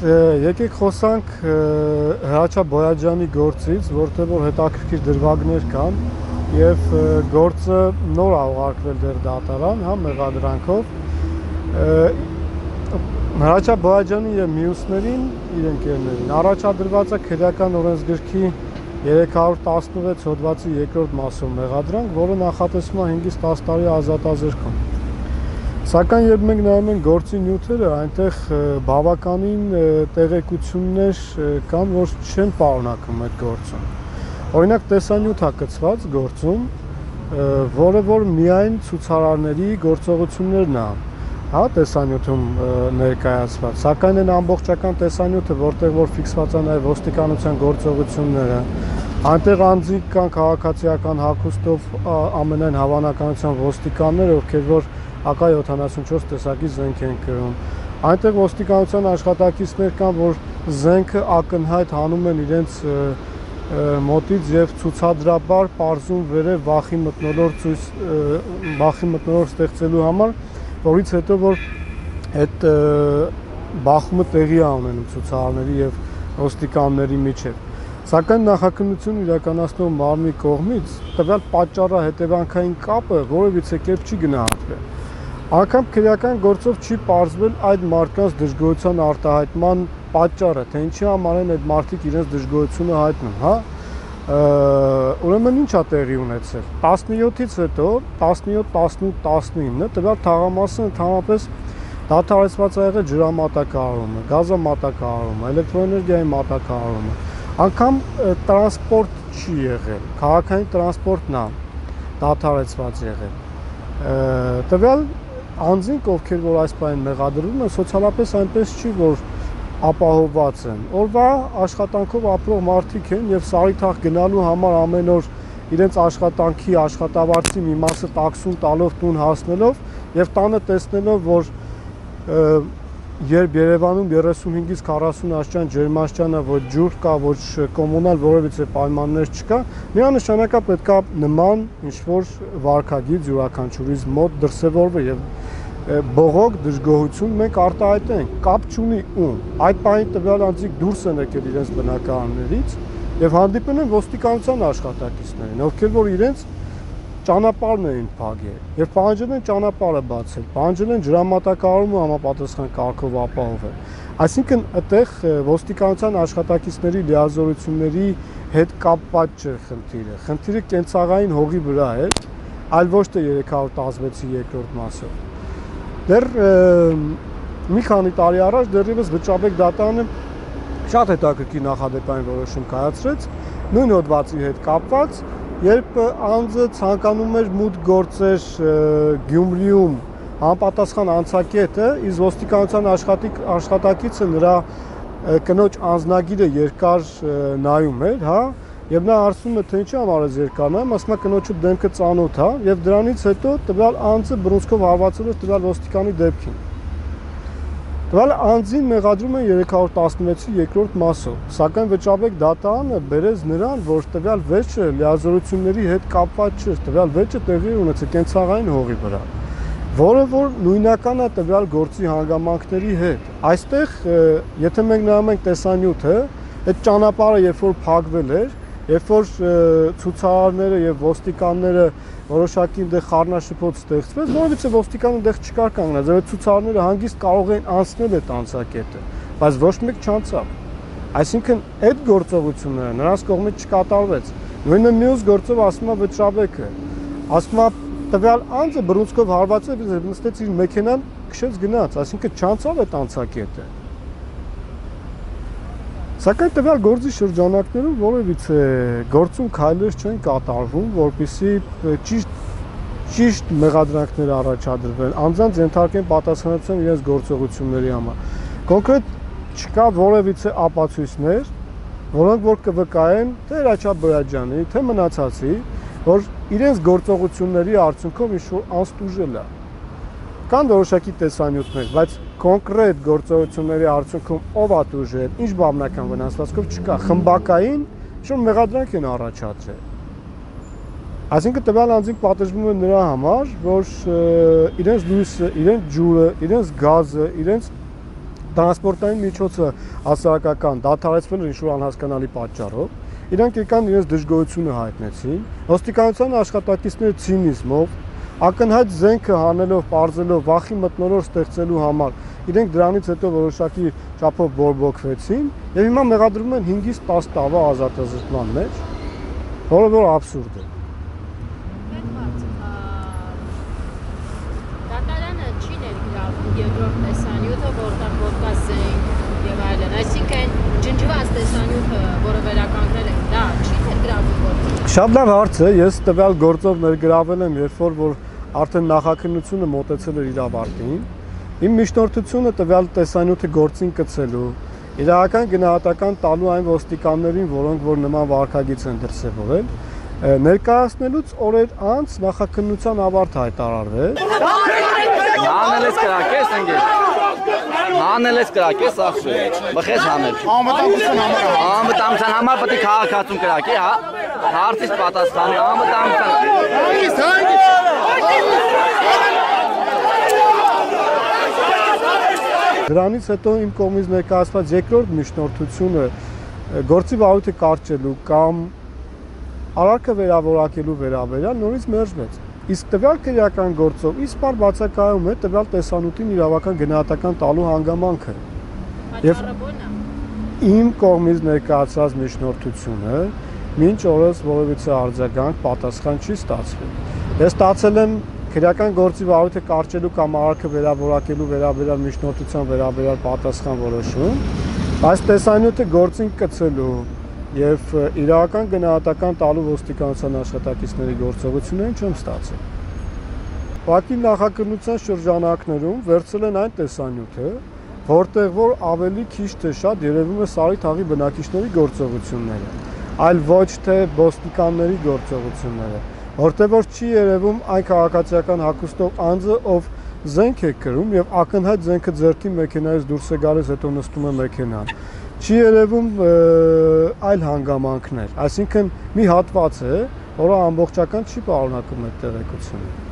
Եկեք խոսանք Հրաչյա Բոյաջյանի գործից, որտեղ որ հետաքրքիր դրվագներ կան եւ գործը նոր է ուղարկվել դեռ դատարան, հա, մեղադրանքով։ Հրաչյա Բոյաջյանի եւ մյուսներին, իր ընկերներին, առաջադրված է քրեական օրենսգրքի 316 հոդվածի 2-րդ մասով մեղադրանք, որը նախատեսվում է 5-ից 10 տարի ազատազրկում։ Սակայն երբ մենք նայում ենք գործի նյութերը, այնտեղ բավականին տեղեկություններ կան, որ չեն պարունակում այդ գործում։ Օրինակ տեսանյութ է կցված գործում, որը որ միայն ցուցարարների գործողություններն է, հա, տեսանյութում ներկայացված։ Սակայն այն ամբողջական տեսանյութը, որտեղ որ ֆիքսված է նաև ոստիկանության գործողությունները, այնտեղ անձինք կան քաղաքացիական հագուստով ամենայն հավանականությամբ ոստիկաններ, ովքեր որ ԱԿ 74 տեսակի զենք են կրում։ Այնտեղ ոստիկանության աշխատակիցներ կան, որ զենքը ակնհայտ հանում են իրենց մոտից եւ ցուցադրաբար պարզում վերև վախի մթնոլորտ ստեղծելու համար, որից հետո որ այդ բախումը տեղի է ունենում ցուցարարների եւ ոստիկանների միջեւ։ Սակայն նախաքննություն իրականացնող մարմնի կողմից տվյալ պատճառը հետևանքային կապը որևիցե կերպ չի գնահատվել։ Անգամ քրեական գործով չի պարզվել այդ մարդկանց դժգոհության արտահայտման պատճառը, թե ինչի համար են այդ մարդիկ իրենց դժգոհությունը հայտնում, հա։ Ուրեմն ինչ է տեղի ունեցել։ 17-ից հետո 17, 18, 19 տվյալ թաղամասը ընդհանրապես դադարեցված է եղել ջրամատակարարումը, գազամատակարարումը, էլեկտրոէներգիայի մատակարարումը։ Անգամ տրանսպորտ չի եղել, քաղաքային տրանսպորտն է դադարեցված եղել։ Տվյալ անձինք, ովքեր որ այս բան մեղադրվում են, սոցիալապես այնպես չի, որ ապահովված են։ Օրվա աշխատանքով ապրող մարդիկ են եւ սարիթաղ գնալու համար ամեն օր իրենց աշխատանքի աշխատավարձի մի մասը տաքսուն տալով տուն հասնելով եւ տանը տեսնելով, որ երբ Երևանում 35-ից 40 աստիճան ջերմաստիճան է, ոչ ջուր կա, ոչ կոմունալ որևիցե պայմաններ չկա, միանշանակա պետք է նման ինչ-որ վարքագիծ յուրաքանչյուրից մոտ դրսևորվի եւ բողոք դժգոհություն մենք արտահայտենք, կապ չունի ում։ Այդ պահին տվյալ անձիկ դուրս են եկել իրենց բնակարաններից եւ հանդիպել են ոստիկանության աշխատակիցներին, ովքեր որ իրենց ճանապարհն էին փակել եւ պահանջել են ճանապարհը բացել, պահանջել են ջրամատակարարումը համապատասխան կարգով ապահովել։ Այսինքն այդտեղ ոստիկանության աշխատակիցների լիազորությունների հետ կապված չէ խնդիրը։ Խնդիրը կենցաղային հողի վրա է, այլ ոչ թե 316-ի 2-րդ մասով։ Դեռ մի քանի տարի առաջ դեռևս Վճռաբեկ դատարանը շատ հետաքրքիր նախադեպային որոշում կայացրեց նույն հոդվածի հետ կապված, երբ անձը ցանկանում էր մուտք գործեր Գյումրիում համապատասխան անցակետը, իսկ ոստիկանության աշխատակիցը նրա կնոջ անձնագիրը երկար նայում էր, հա, եւ նա հարցնում է, թե ինչի համար է երկար նայում, ասում է կնոջը դեմքը ծանոթ է, եւ դրանից հետո տվյալ անձը բռունցքով հարվածել էր տվյալ ոստիկանի դեպքին։ Տվյալ անձին մեղադրում են 316-ի 2-րդ մասով, սակայն Վճռաբեկ դատարանը բերեց նրան, որ տվյալ վեճը լիազորությունների հետ կապված չէր, տվյալ վեճը տեղի ունեցել կենցաղային հողի վրա, որը որ նույնական է տվյալ գործի հանգամանքների հետ։ Այստեղ, եթե մենք նայում ենք տեսանյութը, այդ ճանապարհը երբ որ փակվել էր, երբ որ ցուցարարները եւ ոստիկանները որոշակի այնտեղ խառնաշփոթ ստեղծվեց, որովհետեւ ոստիկանը այնտեղ չկար կանգնած, եւ ցուցարարները հանգիստ կարող են անցնել այդ անցակետը, բայց ոչ մեկ չանցավ։ Այսինքն այդ գործողությունները նրանց կողմից չկատարվեց։ Նույնը մյուս գործով ասում է Վճռաբեկը, ասում է տվյալ անձը բռունցքով հարվածել եւ նստեց իր մեքենան, քշեց գնաց, այսինքն չանցավ այդ անցակետը։ Սակայն տվյալ գործի շրջանակներում որևիցե գործում քայլեր չեն կատարվում, որպեսզի ճիշտ մեղադրանքներ առաջադրվեն, անձանց ենթարկեն պատասխանատվության իրենց գործողությունների համար։ Կոնկրետ չկա որևիցե ապացույցներ, որոնք որ կվկայեն թե Հրաչյա Բոյաջյանի, թե մնացածի, որ իրենց գործողությունների արդյունքով ինչ-որ անստուժել է։ Կան որոշակի տեսանյութներ, բայց կոնկրետ գործողությունների արդյունքում ով է տուժել, ինչ բավնական վնասվածքով չկա, խմբակային ինչ-որ մեղադրանք են առաջադրել։ Այսինքն տվյալ անձինք պատժվում են նրա համար, որ իրենց լույսը, իրենց ջուրը, իրենց գազը, իրենց տրանսպորտային միջոցը հասարակական դադարեցվել ինչ-որ անհասկանալի պատճառով, իրանք եկան իրենց դժգոհությունը հայտնեցին, ոստիկանության աշխատակիցները ցինիզմով, ակնհայտ զենքը հանելով, պարզելով, վախի մթնոլորտ ստեղծելու համար, իրենք դրանից հետո որոշակի չափով բորբոքվեցին եւ հիմա մեղադրվում են 5-ից 10 տարվա ազատազրկման մեջ, որը որ աբսուրդ է։ Դատարանը չի ներգրավում երկրորդ տեսանյութը, որտեղ ոտկա զենք եւ այլն, այսինքն ջնջված տեսանյութը, որը վերականգնել են, դա չի ներգրավում գործում։ Շատ լավ հարց է, ես տվյալ գործով ներգրավել եմ, երբ որ արդեն նախաքննությունը մոտեցել էր իր ավարտին։ Իմ միջնորդությունը տվյալ տեսանյութը գործին կցելու, իրական գնահատական տալու այն ոստիկաններին, որոնք որ նման վարքագիծ են դրսևորել, ներկայացնելուց օրեր անց նախաքննության ավարտ հայտարարվեց։ Հանել ես կրակես ընկեր։ Հանել ես կրակես ախշու։ Բխես հանել։ Անվտանգության համար։ Անվտանգության համար պետք է քաղաքացուն կրակի, հա։ Հարցից պատասխան անվտանգության։ Դրանից հետո իմ կողմից ներկայացված երկրորդ միջնորդությունը գործի վարույթը կարճելու կամ արարքը վերավորակելու վերաբերյալ նորից մերժվեց։ Իսկ տվյալ քրեական գործով իսպար բացակայում է տվյալ տեսանյութին իրավական գնահատական տալու հանգամանքը։ Եվ իմ կողմից ներկայացված միջնորդությունը մինչ օրս որևիցե արձագանք պատասխան չի ստացվել։ Ես ստացել եմ քրեական գործի վարույթը կարճելու կամ արարքը վերավորակելու վերաբերյալ միջնորդության վերաբերյալ պատասխան որոշում, այս տեսանյութը գործին կցելու եւ իրական գնահատական տալու ոստիկանության աշխատակիցների գործողություններին չեմ ստացել։ Բակի նախաքննության շրջանակներում վերցել են այն տեսանյութը, որտեղ որ ավելի քիչ թե շատ երևում է Սարի թաղի բնակիչների գործողությունները, այլ ոչ թե ոստիկանների գործողությունները, որտեղ որ չի երևում այն քաղաքացիական հագուստով անձը, ով զենք է կրում եւ ակնհայտ զենքը ձեռքի մեքենայից դուրս է գալիս, հետո նստում է մեքենան։ Չի երևում այլ հանգամանքներ, այսինքն մի հատված է, որը ամբողջական չի պարունակում այդ տեղեկությունը։